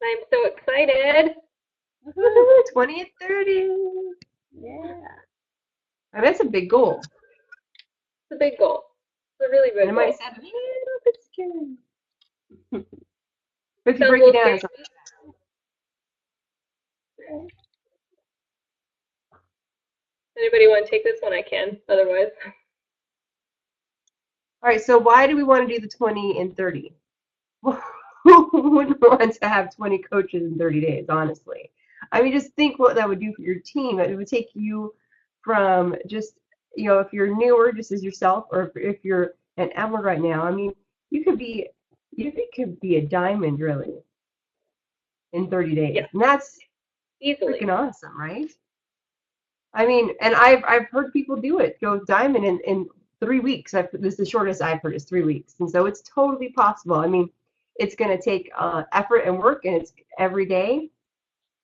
I'm so excited. Woohoo, 20 and 30. Yeah. I mean, that's a big goal. It's a big goal. It's a really And big it might goal. sound a little bit scary. But if you Sounds a break it little down, scary. it's like, Anybody want to take this one? I can. Otherwise, all right, so why do we want to do the 20 and 30? Who wouldn't want to have 20 coaches in 30 days, honestly? I mean, just think what that would do for your team. It would take you from just, if you're newer, just as yourself, or if you're an emerald right now, I mean, you could be, you could be a diamond really in 30 days. yes, And that's easily. freaking awesome, right? I mean, and I've heard people do it, go diamond in 3 weeks. This is the shortest I've heard is 3 weeks, and so it's totally possible. I mean, it's going to take effort and work, and it's every day,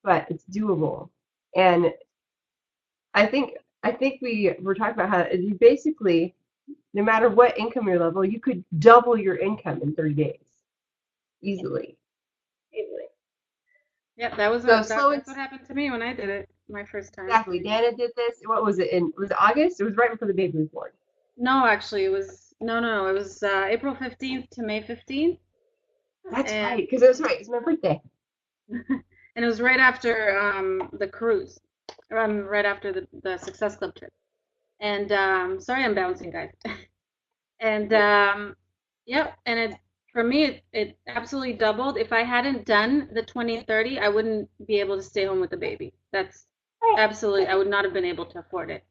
but it's doable. And I think we were talking about how you basically, no matter what income your level, you could double your income in 30 days easily. Easily. Yep, that was So that's what happened to me when I did it my first time. exactly. Dana did this. What was it? Was it August? It was right before the baby was born. No, actually, it was no, it was April 15th to May 15th, That's right, and because it was right. It's my birthday. and it was right after the cruise, right after the Success Club trip. And sorry, I'm bouncing, guys. And yep, and it for me it absolutely doubled. If I hadn't done the 20 and 30, I wouldn't be able to stay home with the baby. That's absolutely, I would not have been able to afford it.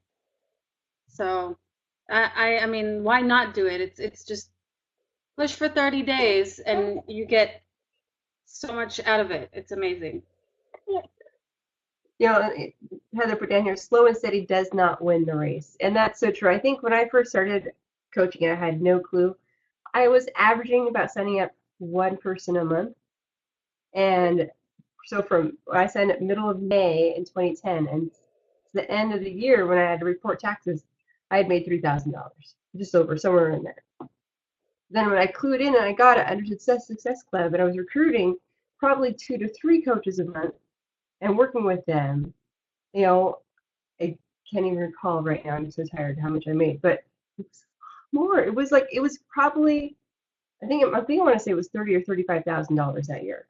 So I mean, why not do it? It's just push for 30 days and you get so much out of it. It's amazing. you know, Heather put down here, slow and steady does not win the race. And that's so true. I think when I first started coaching, I had no clue. I was averaging about signing up one person a month. And so I signed up middle of May in 2010, and to the end of the year when I had to report taxes, I had made $3,000, just over somewhere in there. Then when I clued in and I got it under Success Club, and I was recruiting probably 2 to 3 coaches a month and working with them, you know, I can't even recall right now. I'm so tired how much I made, but it's more. It was probably I think I want to say it was $30,000 or $35,000 that year.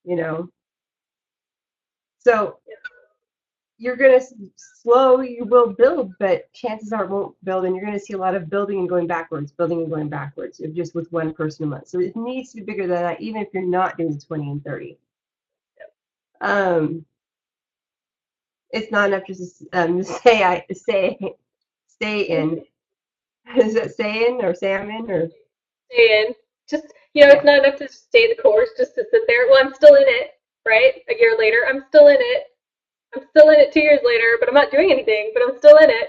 You know, so you're gonna slow. You will build, but chances are it won't build, and you're gonna see a lot of building and going backwards, building and going backwards, just with one person a month. So it needs to be bigger than that, even if you're not doing the 20 and 30. Um, it's not enough just to stay in. Is it saying or salmon or Stay in. Just, it's yeah, not enough to stay the course, just to sit there. Well, I'm still in it, right? A year later, I'm still in it. I'm still in it 2 years later, but I'm not doing anything, but I'm still in it,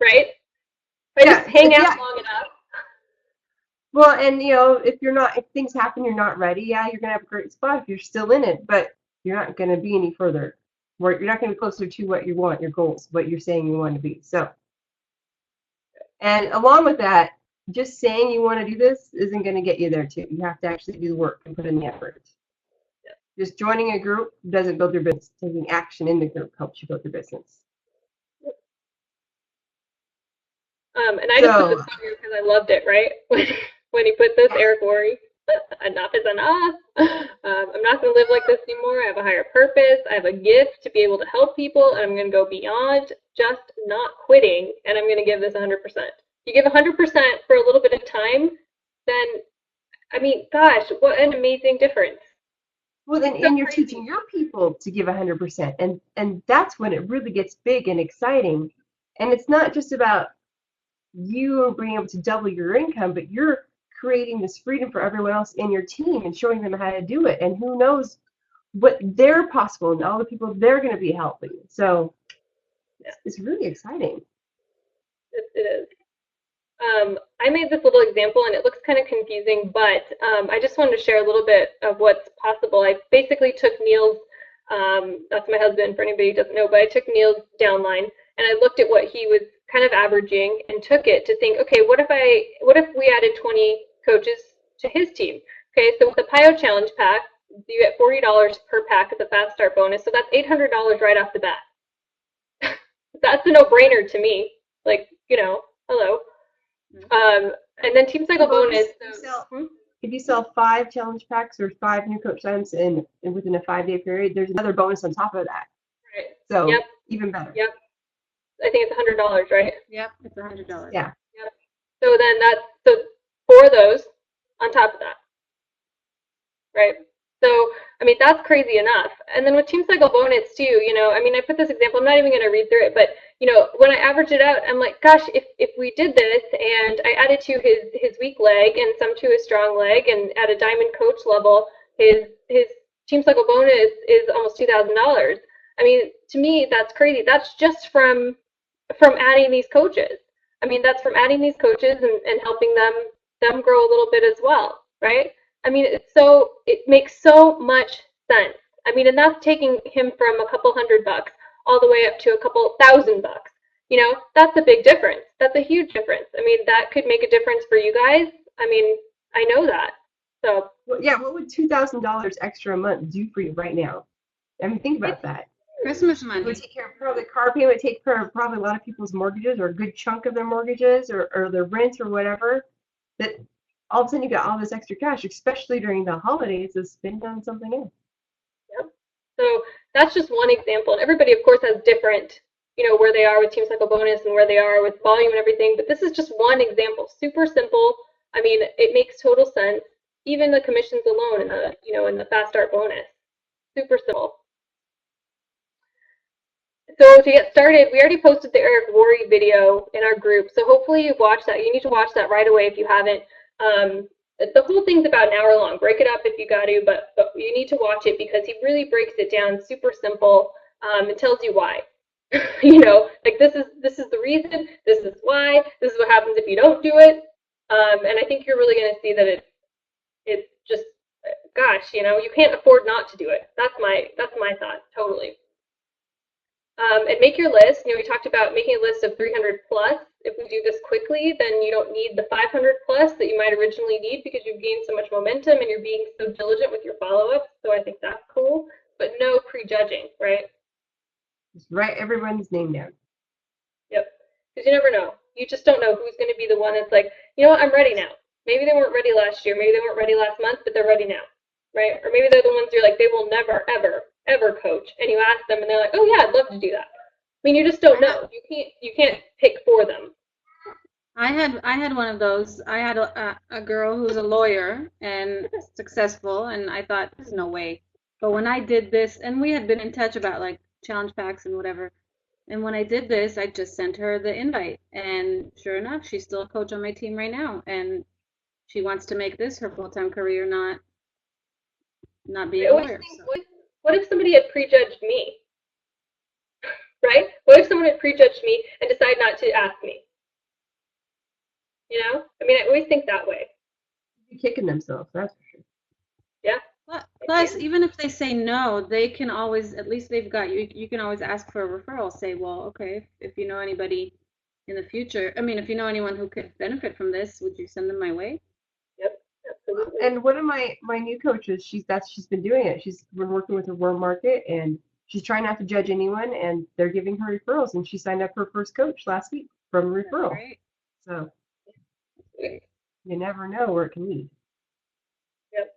right? If I just yeah, hang it's out yeah. long enough. Well, and if things happen, you're not ready. Yeah, you're gonna have a great spot if you're still in it, but you're not gonna be any further. Where you're not gonna be closer to what you want, your goals, what you're saying you want to be. So, and along with that, just saying you want to do this isn't gonna get you there too. You have to actually do the work and put in the effort. Just joining a group doesn't build your business. Taking action in the group helps you build your business. And I just put this So, on here because I loved it, right? When he put this, yeah, Eric Worre, enough is enough. I'm not going to live like this anymore. I have a higher purpose. I have a gift to be able to help people, and I'm going to go beyond just not quitting, and I'm going to give this 100%. You give 100% for a little bit of time, then, I mean, gosh, what an amazing difference. well, then, It's so and you're crazy. teaching your people to give 100%, and that's when it really gets big and exciting. And it's not just about you being able to double your income, but you're creating this freedom for everyone else in your team and showing them how to do it. And who knows what they're possible and all the people they're going to be helping. So Yeah, it's really exciting. it is. I made this little example and it looks kind of confusing, but I just wanted to share a little bit of what's possible. I basically took Neil's, that's my husband for anybody who doesn't know, but I took Neil's downline and I looked at what he was kind of averaging and took it to think, okay, what if we added 20 coaches to his team? Okay, so with the PIO Challenge Pack, you get $40 per pack of the Fast Start bonus, so that's $800 right off the bat. That's a no-brainer to me. Like, hello. And then Team Cycle bonus. If you sell 5 challenge packs or 5 new coach items in within a 5-day period, there's another bonus on top of that. Right. So Yep. even better. Yep. I think it's $100, right? Yep, it's $100. Yeah. Yep. So then so 4 of those on top of that, right? So, I mean, that's crazy enough. And then with Team Cycle bonus too, I mean, I put this example, I'm not even going to read through it, but, when I average it out, I'm like, gosh, if we did this and I added to his weak leg and some to his strong leg, and at a diamond coach level, his Team Cycle bonus is almost $2,000. I mean, to me, that's crazy. That's just from adding these coaches. I mean, that's from adding these coaches and helping them grow a little bit as well, right? I mean, it makes so much sense. I mean, and that's taking him from a couple $100 all the way up to a couple $1,000. That's a big difference. That's a huge difference. I mean, that could make a difference for you guys. I mean, I know that. So. Well, yeah, what would $2,000 extra a month do for you right now? I mean, think about that. Christmas money. It would take care of probably the car payment, take care of probably a lot of people's mortgages, or a good chunk of their mortgages, or their rent, or whatever. That all of a sudden you got all this extra cash, especially during the holidays, to spend on something else. Yep. So that's just one example. And everybody, of course, has different, where they are with Team Cycle bonus and where they are with volume and everything. But this is just one example. Super simple. I mean, it makes total sense. Even the commissions alone in the Fast Start bonus. Super simple. So to get started, we already posted the Eric Worre video in our group. So hopefully you've watched that. You need to watch that right away if you haven't. The whole thing's about an hour long. Break it up if you got to, but you need to watch it because he really breaks it down super simple. It tells you why. Like this is the reason, this is why, this is what happens if you don't do it. And I think you're really going to see that it's just, gosh, you can't afford not to do it. That's my thought, totally. And make your list. We talked about making a list of 300 plus. If we do this quickly, then you don't need the 500 plus that you might originally need because you've gained so much momentum and you're being so diligent with your follow-up. So I think that's cool. But no prejudging, right? Just write everyone's name down. Yep. Because you never know. You just don't know who's going to be the one that's like, you know what, I'm ready now. Maybe they weren't ready last year. Maybe they weren't ready last month, but they're ready now, right? Or maybe they're the ones you're like, they will never, ever coach. And you ask them and they're like, oh yeah, I'd love to do that. I mean, you just don't know. You can't pick for them. I had one of those. I had a girl who's a lawyer and successful, and I thought, there's no way. But when I did this, and we had been in touch about like challenge packs and whatever, and when I did this, I just sent her the invite, and sure enough, she's still a coach on my team right now, and she wants to make this her full-time career, not be a lawyer. So. What if somebody had prejudged me? Right? What if someone had prejudged me and decided not to ask me? I mean, I always think that way. They're kicking themselves, that's for sure. Yeah. Plus, even if they say no, they can always, at least they've got you. You can always ask for a referral. Say, well, okay, if you know anybody in the future, I mean, if you know anyone who could benefit from this, would you send them my way? Yep, absolutely. And one of my new coaches, she's been doing it. She's been working with her World Market, and she's trying not to judge anyone, and they're giving her referrals, and she signed up her first coach last week from a referral. Right. So you never know where it can lead. Yep.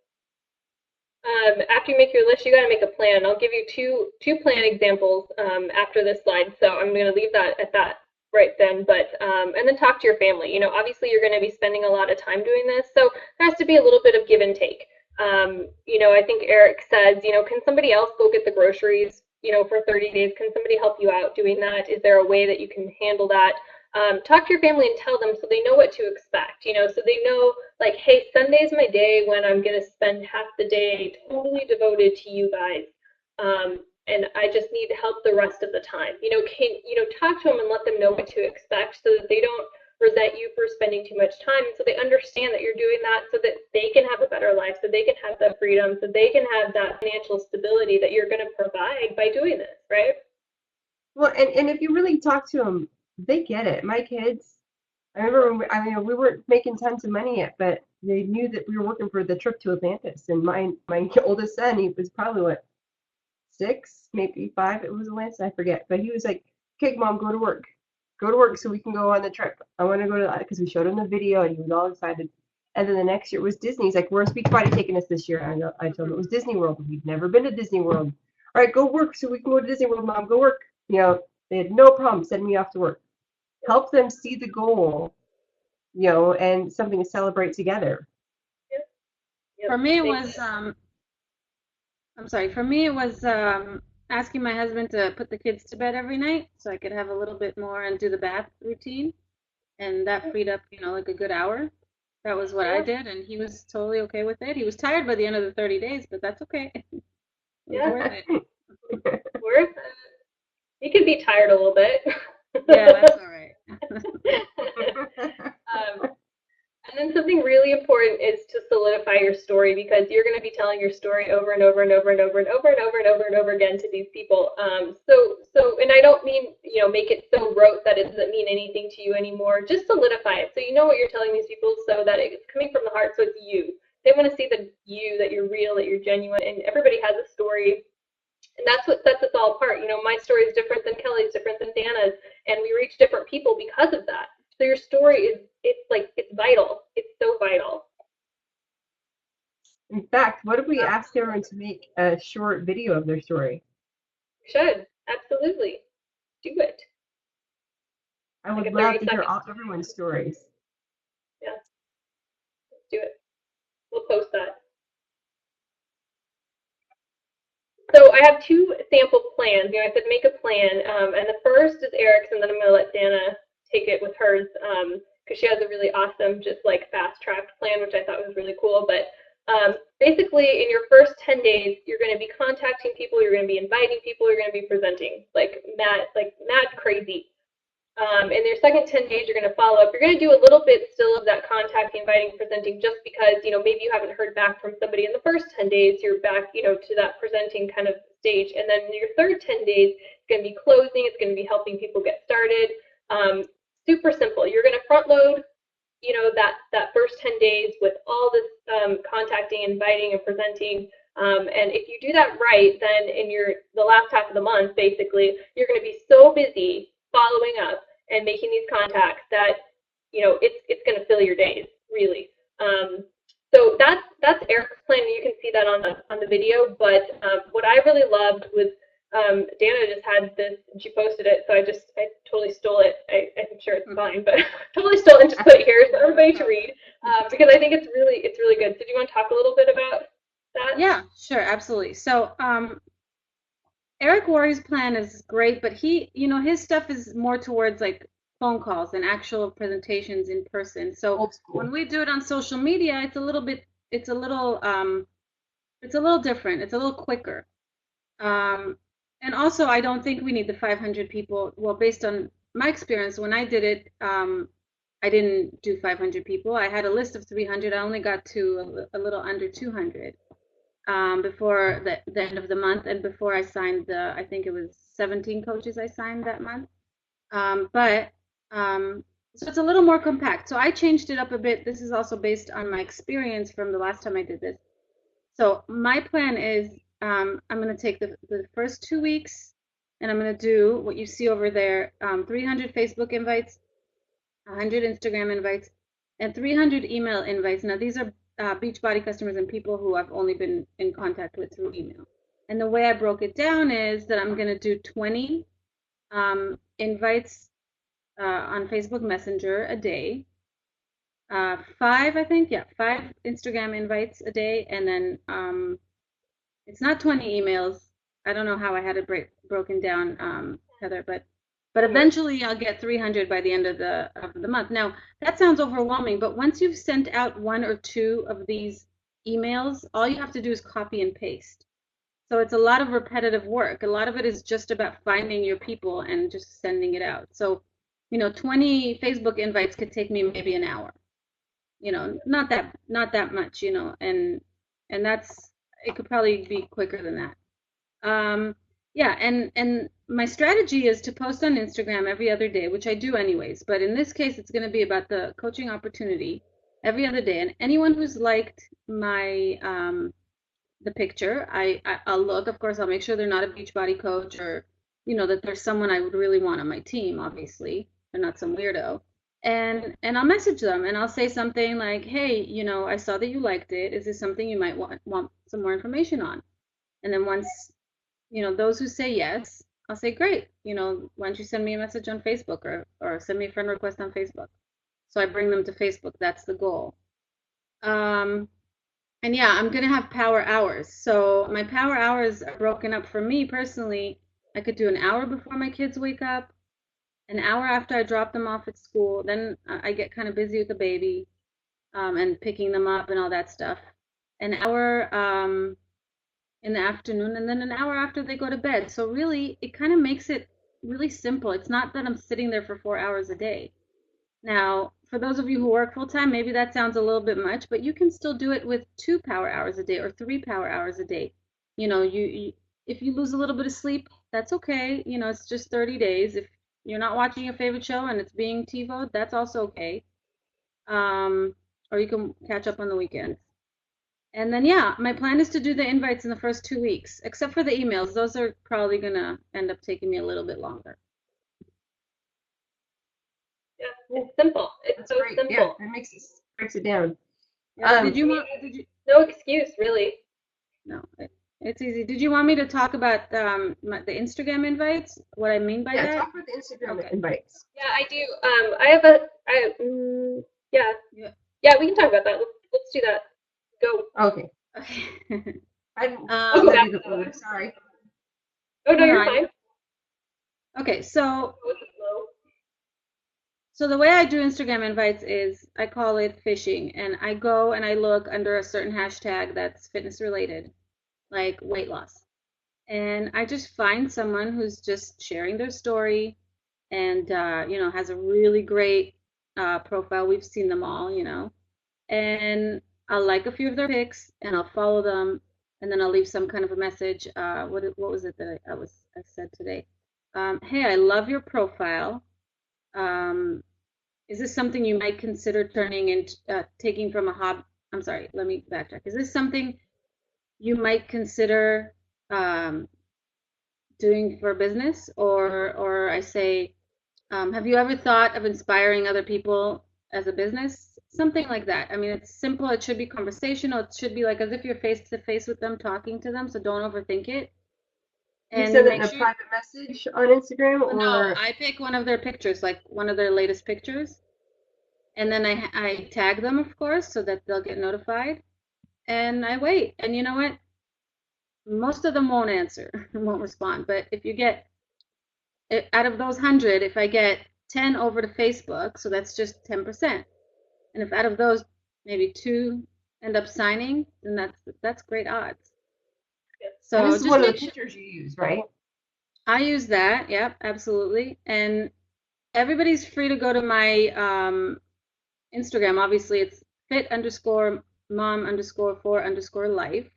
After you make your list, you got to make a plan. I'll give you two plan examples after this slide. So I'm going to leave that at that right then. But and then talk to your family. Obviously you're going to be spending a lot of time doing this, so there has to be a little bit of give and take. I think Eric says, can somebody else go get the groceries, for 30 days? Can somebody help you out doing that? Is there a way that you can handle that? Talk to your family and tell them so they know what to expect, so they know, like, hey, Sunday's my day when I'm going to spend half the day totally devoted to you guys. And I just need help the rest of the time. Talk to them and let them know what to expect so that they don't resent you for spending too much time, so they understand that you're doing that so that they can have a better life, so they can have that freedom, so they can have that financial stability that you're going to provide by doing this, right? Well, and if you really talk to them, they get it. My kids, I remember we weren't making tons of money yet, but they knew that we were working for the trip to Atlantis. And my oldest son, he was probably what, 6, maybe 5. It was Atlantis, I forget. But he was like, "Okay, mom, go to work. Go to work so we can go on the trip. I want to go to that," because we showed him the video and he was all excited. And then the next year was Disney. He's like, "Where's Beachbody taking us this year?" I told him it was Disney World. We'd never been to Disney World. All right, go work so we can go to Disney World, mom. Go work. They had no problem sending me off to work. Help them see the goal, and something to celebrate together. For me, it was For me, it was asking my husband to put the kids to bed every night so I could have a little bit more and do the bath routine, and that freed up, like a good hour. That was what I did, and he was totally okay with it. He was tired by the end of the 30 days, but that's okay. It was worth it. Worth it. You could be tired a little bit. Yeah, that's all right. And then something really important is to solidify your story, because you're going to be telling your story over and over and over and over and over and over and over and over again to these people. And I don't mean, make it so rote that it doesn't mean anything to you anymore. Just solidify it so you know what you're telling these people, so that it's coming from the heart, so it's you. They want to see that you're real, that you're genuine, and everybody has a story. And that's what sets us all apart. My story is different than Kelly's, different than Dana's, and we reach different people because of that. So your story it's vital. It's so vital. In fact, what if we asked everyone to make a short video of their story? We should. Absolutely. Do it. I would love to hear everyone's stories. Yeah. Let's do it. We'll post that. So I have 2 sample plans. I said make a plan, and the first is Eric's, and then I'm going to let Dana take it with hers, because she has a really awesome, just like fast-tracked plan, which I thought was really cool. But basically, in your first 10 days, you're going to be contacting people, you're going to be inviting people, you're going to be presenting like mad crazy. In your second 10 days, you're going to follow up. You're going to do a little bit still of that contacting, inviting, presenting, just because, maybe you haven't heard back from somebody in the first 10 days. You're back, to that presenting kind of stage. And then your third 10 days, it's going to be closing. It's going to be helping people get started. Super simple. You're going to front load, that first 10 days with all this contacting, inviting, and presenting. And if you do that right, then in the last half of the month, basically, you're going to be so busy following up and making these contacts that it's going to fill your days, really. So that's Eric's plan. You can see that on the video. But what I really loved was Dana just had this, and she posted it, so I totally stole it. I'm sure it's fine, but totally stole it and just put it here for everybody to read, because I think it's really good. So do you want to talk a little bit about that? Yeah, sure, absolutely. So Eric Worre's plan is great, but his stuff is more towards like phone calls and actual presentations in person. So when we do it on social media, it's a little different. It's a little quicker. And also, I don't think we need the 500 people. Well, based on my experience, when I did it, I didn't do 500 people. I had a list of 300. I only got to a little under 200 before the end of the month, and before I signed I think it was 17 coaches I signed that month. So it's a little more compact. So I changed it up a bit. This is also based on my experience from the last time I did this. So my plan is, I'm going to take the first 2 weeks, and I'm going to do what you see over there, 300 Facebook invites, 100 Instagram invites, and 300 email invites. Now, these are Beachbody customers and people who I've only been in contact with through email. And the way I broke it down is that I'm going to do 20 invites on Facebook Messenger a day, 5 Instagram invites a day, and then it's not 20 emails. I don't know how I had it broken down, Heather, but eventually I'll get 300 by the end of the month. Now, that sounds overwhelming, but once you've sent out 1 or 2 of these emails, all you have to do is copy and paste. So it's a lot of repetitive work. A lot of it is just about finding your people and just sending it out. So, 20 Facebook invites could take me maybe an hour. Not that much, and it could probably be quicker than that. Yeah, and my strategy is to post on Instagram every other day, which I do anyways, but in this case, it's going to be about the coaching opportunity. every other day. And anyone who's liked my the picture, I'll look. Of course, I'll make sure they're not a Beachbody coach, or that there's someone I would really want on my team. Obviously, they're not some weirdo. And I'll message them and I'll say something like, hey, I saw that you liked it. Is this something you might want some more information on? And then once, those who say yes, I'll say, great, why don't you send me a message on Facebook, or send me a friend request on Facebook. So I bring them to Facebook. That's the goal. And yeah, I'm going to have power hours. So my power hours are broken up for me personally. I could do an hour before my kids wake up, an hour after I drop them off at school. Then I get kind of busy with the baby and picking them up and all that stuff. An hour in the afternoon, and then an hour after they go to bed. So really, it kind of makes it really simple. It's not that I'm sitting there for 4 hours a day. Now, for those of you who work full time, maybe that sounds a little bit much, but you can still do it with 2 power hours a day or 3 power hours a day. If you lose a little bit of sleep, that's okay. It's just 30 days. If you're not watching your favorite show and it's being TiVo'd, that's also okay. Or you can catch up on the weekends. And then, yeah, my plan is to do the invites in the first 2 weeks, except for the emails. Those are probably going to end up taking me a little bit longer. Yeah, it's simple. It's That's so great. simple. Yeah, that breaks it down. Yeah, did you No excuse, really. No, it's easy. Did you want me to talk about the Instagram invites? What I mean by that? Yeah, talk about the Instagram invites. Yeah, I do. Yeah, we can talk about that. Let's do that. Go. Okay. Okay. Sorry. Oh no, you're fine. Okay, so the way I do Instagram invites is I call it fishing, and I go and I look under a certain hashtag that's fitness related, like weight loss. And I just find someone who's just sharing their story and, has a really great profile. We've seen them all, and I'll like a few of their pics and I'll follow them, and then I'll leave some kind of a message. What was it that I said today? Hey, I love your profile. Is this something you might consider turning into taking from a hobby? I'm sorry, let me backtrack. Is this something you might consider doing for business? Or I say, have you ever thought of inspiring other people as a business? Something like that. I mean, it's simple. It should be conversational. It should be like as if you're face to face with them, talking to them. So don't overthink it. And you send it in a private message on Instagram, or no? I pick one of their pictures, like one of their latest pictures, and then I tag them, of course, so that they'll get notified. And I wait. And you know what? Most of them won't answer, won't respond. But if you get out of those 100, if I get 10 over to Facebook, so that's just 10%. And if out of those maybe 2 end up signing, then that's great odds. So and this is one of the pictures you use, right? I use that. Yep, absolutely. And everybody's free to go to my Instagram. Obviously, it's fit_mom_4_life.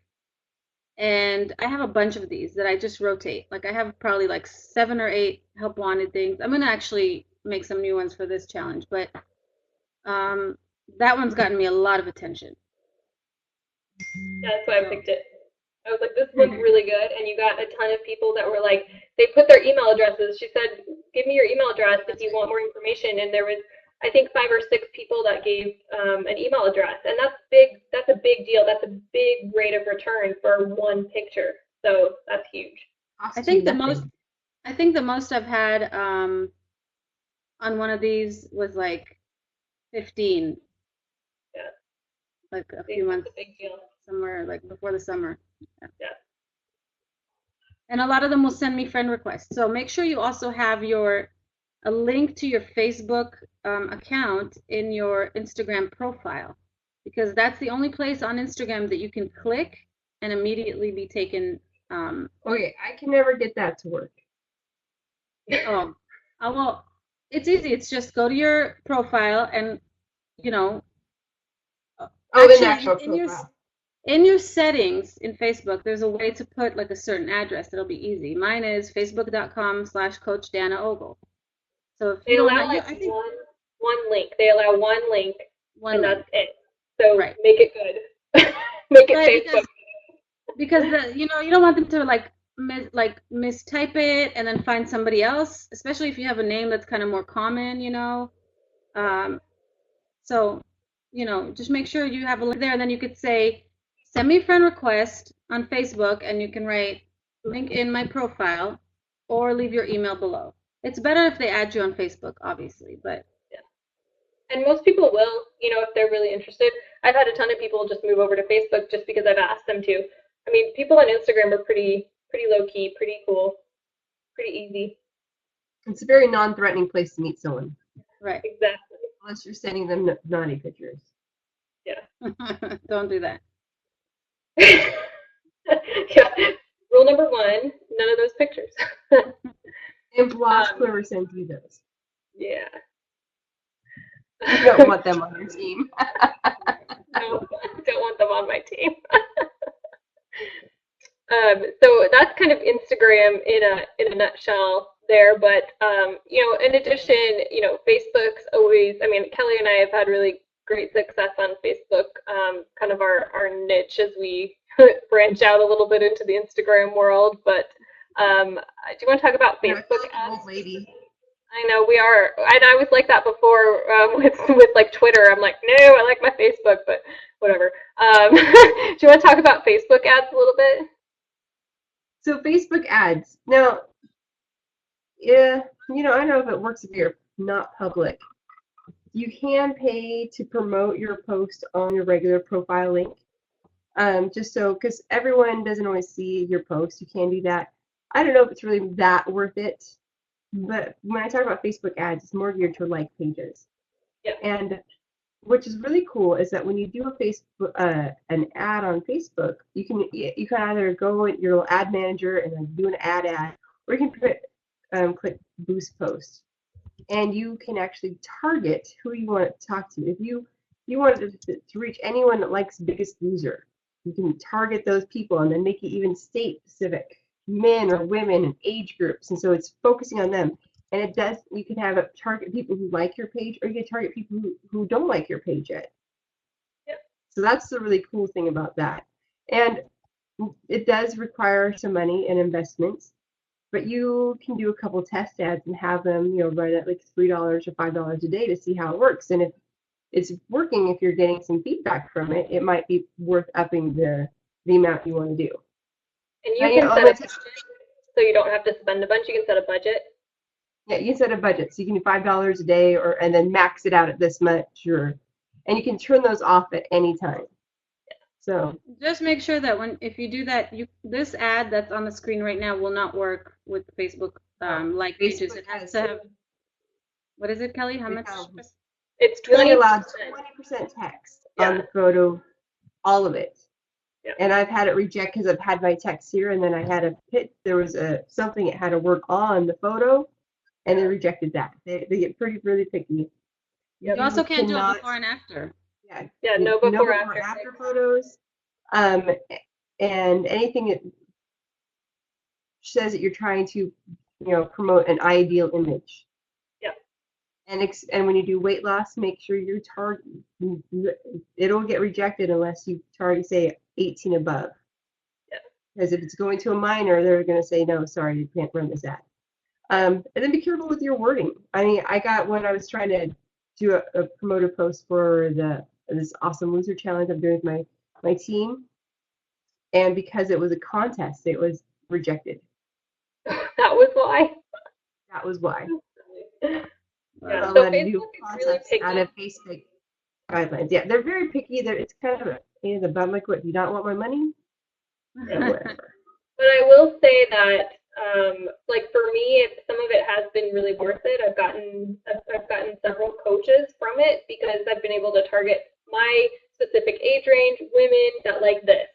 And I have a bunch of these that I just rotate. Like I have probably like 7 or 8 help wanted things. I'm gonna actually make some new ones for this challenge, but that one's gotten me a lot of attention. Yeah, that's why I picked it. I was like, this one's really good, and you got a ton of people that were like, they put their email addresses. She said, give me your email address if you want more information, and there was, I think, 5 or 6 people that gave an email address, and that's big. That's a big deal. That's a big rate of return for one picture, so that's huge. I think the most I've had on one of these was like 15. Yeah. Like a few months. That's a big deal. Somewhere like before the summer. Yeah. And a lot of them will send me friend requests. So make sure you also have a link to your Facebook account in your Instagram profile, because that's the only place on Instagram that you can click and immediately be taken. Okay, I can never get that to work. Oh, well, it's easy. It's just go to your profile and, the actual profile. In your settings in Facebook, there's a way to put like a certain address. It'll be easy. Mine is facebook.com/Coach Dana Ogle. So if they allow one link. They allow one link, and that's it. So Right. make it good. Make it Right, Facebook. because you don't want them to mistype it and then find somebody else, especially if you have a name that's kind of more common. Um, so, just make sure you have a link there, and then you could say, send me a friend request on Facebook, and you can write link in my profile or leave your email below. It's better if they add you on Facebook, obviously, but And most people will, if they're really interested. I've had a ton of people just move over to Facebook just because I've asked them to. I mean, people on Instagram are pretty low key, pretty cool, pretty easy. It's a very non-threatening place to meet someone, right. Exactly. unless you're sending them naughty pictures. Don't do that. Yeah. Rule number 1, none of those pictures. And block whoever sends you those. Yeah. You don't want them on your team. No, don't want them on my team. So that's kind of Instagram in a nutshell there. But in addition, Facebook's always. I mean, Kelly and I have had really great success on Facebook. Kind of our niche as we branch out a little bit into the Instagram world. But do you want to talk about Facebook ads? Old lady. I know we are, and I was like that before with like Twitter. I'm like, no, I like my Facebook, but whatever. Do you want to talk about Facebook ads a little bit? So Facebook ads. Now, yeah, I don't know if it works if you're not public. You can pay to promote your post on your regular profile link. Just so, because everyone doesn't always see your post, you can do that. I don't know if it's really that worth it. But when I talk about Facebook ads, it's more geared to like pages. Yeah. And which is really cool is that when you do a Facebook an ad on Facebook, you can either go in your little ad manager and then do an ad, or you can click boost post, and you can actually target who you want to talk to. If you wanted to reach anyone that likes Biggest Loser, you can target those people and then make it even state specific. Men or women and age groups, and so it's focusing on them. And it does. You can have it target people who like your page, or you can target people who don't like your page yet. Yep. So that's the really cool thing about that. And it does require some money and investments, but you can do a couple test ads and have them, run at like $3 or $5 a day to see how it works. And if it's working, if you're getting some feedback from it, it might be worth upping the amount you want to do. And you can set a budget, so you don't have to spend a bunch. You can set a budget. Yeah, you can set a budget, so you can do $5 a day, and then max it out at this much, and you can turn those off at any time. So just make sure that if you do that, this ad that's on the screen right now will not work with Facebook like pages. It has to have. What is it, Kelly? How much? It's 20%. 20% text on the photo, all of it. Yeah. And I've had it reject because I've had my text here, and then I had there was something it had to work on the photo, and they rejected that. They get really picky. You also can't do it before and after. Yeah, no before after photos. And anything that says that you're trying to, promote an ideal image. And when you do weight loss, make sure you target. It'll get rejected unless you target, say, 18 above. Yeah. Because if it's going to a minor, they're going to say, no, sorry, you can't run this ad. And then be careful with your wording. I mean, I got when I was trying to do a promoted post for this Awesome Loser Challenge I'm doing with my team, and because it was a contest, it was rejected. That was why. That was why. Yeah, so Facebook is really picky. Out of Facebook guidelines. Yeah, they're very picky. It's kind of a pain in the butt. Like, what? Do you not want my money? Yeah, whatever. But I will say that, like for me, some of it has been really worth it. I've gotten several coaches from it because I've been able to target my specific age range, women that like this.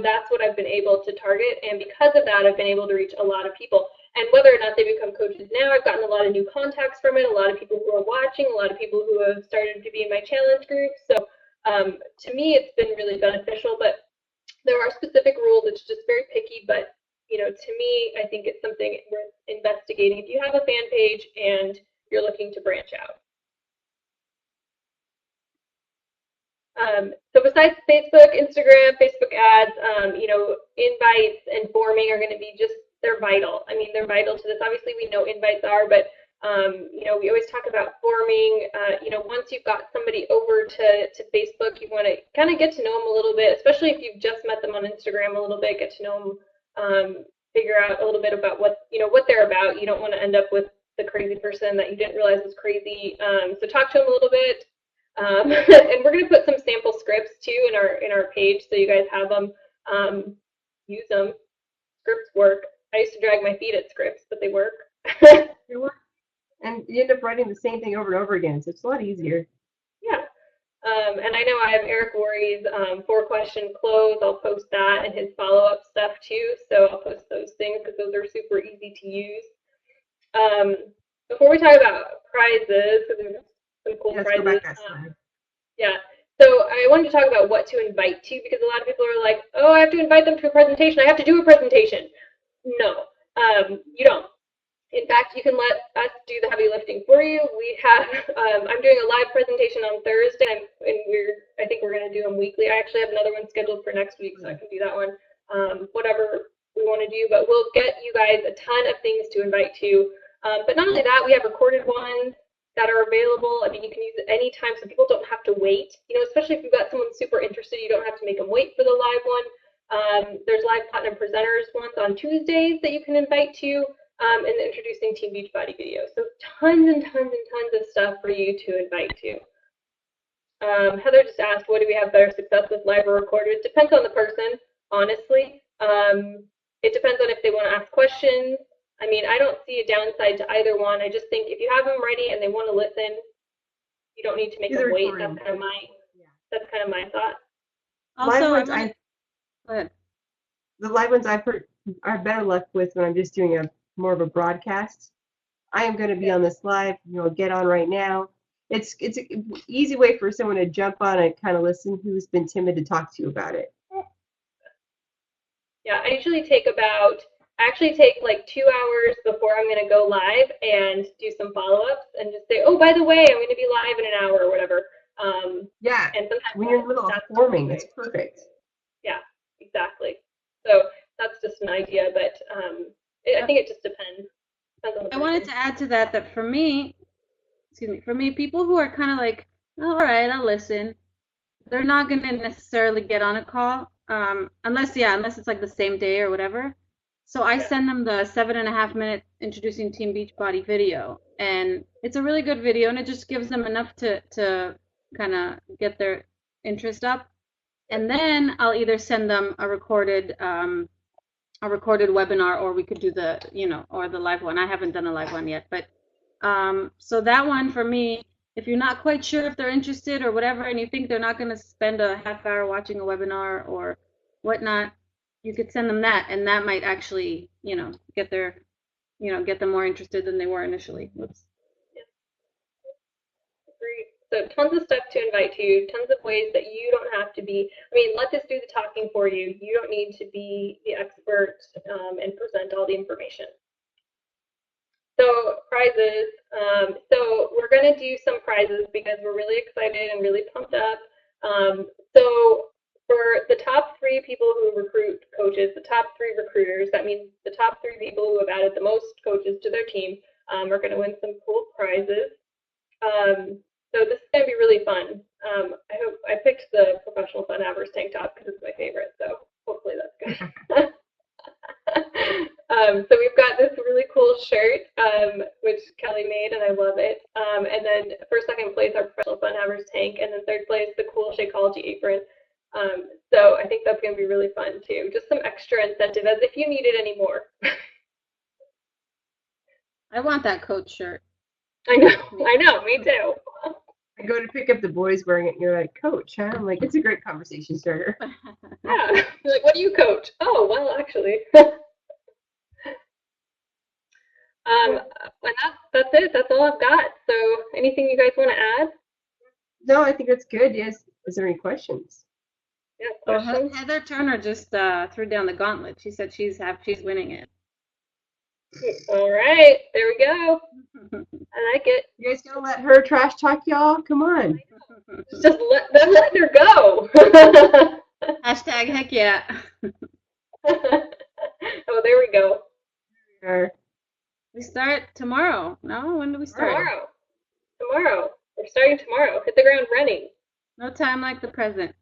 That's what I've been able to target, and because of that, I've been able to reach a lot of people. And whether or not they become coaches now, I've gotten a lot of new contacts from it, a lot of people who are watching, a lot of people who have started to be in my challenge group. So to me, it's been really beneficial, but there are specific rules. It's just very picky, but to me, I think it's something worth investigating if you have a fan page and you're looking to branch out. So besides Facebook, Instagram, Facebook ads, invites and forming are going to be they're vital. I mean, they're vital to this. Obviously, we know invites are, but, we always talk about forming. Once you've got somebody over to Facebook, you want to kind of get to know them a little bit, especially if you've just met them on Instagram a little bit, get to know them, figure out a little bit about what they're about. You don't want to end up with the crazy person that you didn't realize was crazy. So talk to them a little bit. And we're going to put some sample scripts too in our page, so you guys have them. Use them. Scripts work. I used to drag my feet at scripts, but they work. They work. And you end up writing the same thing over and over again, so it's a lot easier. Yeah. And I know I have Eric Worre's 4-question close. I'll post that and his follow-up stuff too. So I'll post those things because those are super easy to use. Before we talk about prizes, because there's some cool Let's prizes. go back that slide. Yeah. So I wanted to talk about what to invite to, because a lot of people are like, oh, I have to invite them to a presentation. I have to do a presentation. No, you don't. In fact, you can let us do the heavy lifting for you. We have, I'm doing a live presentation on Thursday, and I think we're going to do them weekly. I actually have another one scheduled for next week, so I can do that one. Whatever we want to do, but we'll get you guys a ton of things to invite to. But not only that, we have recorded ones that are available. I mean, you can use it anytime, so people don't have to wait. Especially if you've got someone super interested, you don't have to make them wait for the live one. There's live platinum presenters ones on Tuesdays that you can invite to. And the Introducing Team Beachbody video. So tons and tons and tons of stuff for you to invite to. Heather just asked, what do we have better success with, live or recorded? It depends on the person, honestly. It depends on if they want to ask questions. I mean, I don't see a downside to either one. I just think if you have them ready and they want to listen, you don't need to make them wait. That's kind of my thought. Also, the live ones I've heard I have better luck with when I'm just doing more of a broadcast. I am going to be on this live, get on right now. It's an easy way for someone to jump on and kind of listen who's been timid to talk to you about it. Yeah, I actually take like 2 hours before I'm going to go live and do some follow-ups and just say, oh, by the way, I'm going to be live in an hour or whatever. Yeah, and when you're in the middle of forming, it's perfect. Yeah, exactly. So that's just an idea, but I think it just depends on the person. I wanted to add to that for me, people who are kind of like, oh, all right, I'll listen. They're not going to necessarily get on a call unless it's like the same day or whatever. So I send them the 7.5-minute Introducing Team Beachbody video, and it's a really good video, and it just gives them enough to kind of get their interest up. And then I'll either send them a recorded webinar, or we could do or the live one. I haven't done a live one yet, but so that one for me, if you're not quite sure if they're interested or whatever, and you think they're not going to spend a half hour watching a webinar or whatnot, you could send them that, and that might actually, get them more interested than they were initially. Whoops. Agreed. So tons of stuff to invite to, tons of ways that you don't have to be. I mean, let this do the talking for you. You don't need to be the expert and present all the information. So prizes. So we're going to do some prizes because we're really excited and really pumped up. So for the top 3 people who recruit coaches, the top 3 recruiters, that means the top 3 people who have added the most coaches to their team are going to win some cool prizes. So this is going to be really fun. I hope I picked the Professional Fun Havers tank top because it's my favorite, so hopefully that's good. So we've got this really cool shirt, which Kelly made, and I love it. And then for second place, our Professional Fun Havers tank, and then third place, the cool Shakeology apron. So I think that's going to be really fun too. Just some extra incentive, as if you needed any more. I want that coach shirt. I know, me too. I go to pick up the boys wearing it, and you're like, Coach, huh? I'm like, it's a great conversation starter. Yeah. You're like, what do you coach? Oh, well, actually. And that's it. That's all I've got. So anything you guys want to add? No, I think that's good. Yes. Is there any questions? Yeah, questions? Heather Turner just threw down the gauntlet. She said she's winning it. All right, there we go. I like it. You guys gonna let her trash talk y'all? Come on. Just let her go. Hashtag heck yeah. Oh, there we go. We start tomorrow. No, when do we start? Tomorrow. We're starting tomorrow. Hit the ground running. No time like the present.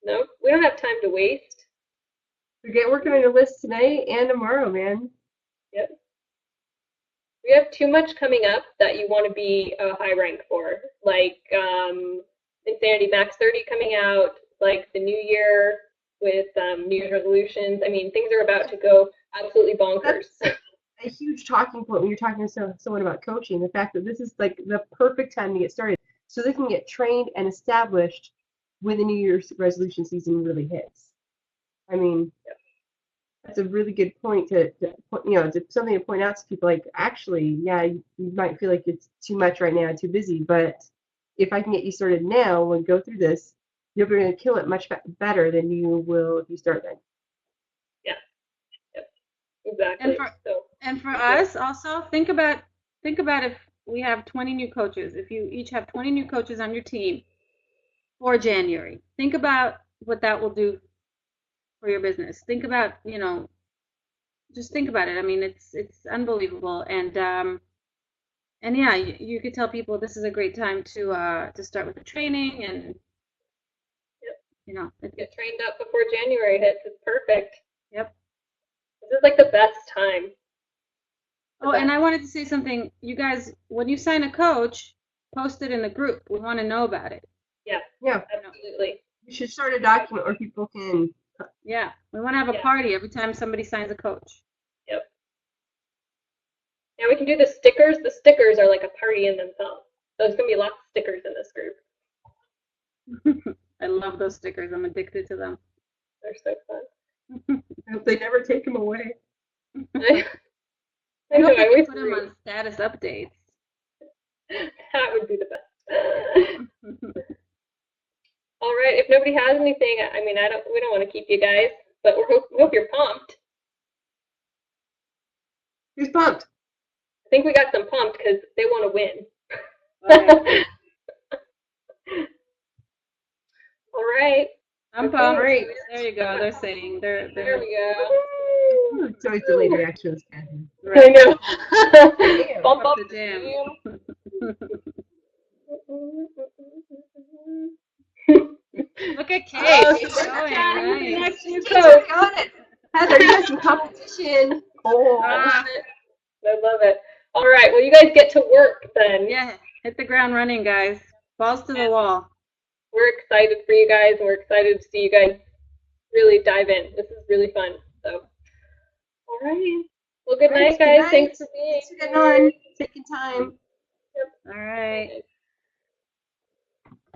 No, we don't have time to waste. So get working on your list tonight and tomorrow, man. Yep. We have too much coming up that you want to be a high rank for, like Insanity Max 30 coming out, like the new year with New Year's resolutions. I mean, things are about to go absolutely bonkers. That's a huge talking point when you're talking to someone about coaching. The fact that this is like the perfect time to get started, so they can get trained and established when the New Year's resolution season really hits. I mean, that's a really good point to something to point out to people. Like, actually, yeah, you might feel like it's too much right now, too busy, but if I can get you started now and go through this, you're going to kill it much better than you will if you start then. Yeah. Yep. Exactly. And for us also, think about if we have 20 new coaches. If you each have 20 new coaches on your team for January, think about what that will do for your business. Think about, just think about it. I mean, it's unbelievable. And yeah, you could tell people this is a great time to start with the training and get trained up before January hits. It's perfect. Yep. This is like the best time. Oh, and I wanted to say something. You guys, when you sign a coach, post it in the group. We want to know about it. Yeah. Yeah. Absolutely. You should start a document where people can. Yeah. We want to have a party every time somebody signs a coach. Yep. Yeah, we can do the stickers. The stickers are like a party in themselves. There's going to be lots of stickers in this group. I love those stickers. I'm addicted to them. They're so fun. I hope they never take them away. I hope they can put them on status updates. That would be the best. All right. If nobody has anything, I mean, we don't want to keep you guys, but we hope you're pumped. Who's pumped? I think we got some pumped because they want to win. Right. All right. I'm pumped. Right. There you go. They're saying there we go. It's always delayed reactions, Kathy. Right. I know. Bump up the jam. Look at Kate. She's going. Nice. She's got it. Heather, you got some competition. Oh, I love it. All right. Well, you guys get to work then. Yeah. Hit the ground running, guys. Balls to the wall. We're excited for you guys, and we're excited to see you guys really dive in. This is really fun. So, all right. Well, good night, guys. Thanks for being here. Taking time. Yep. All right.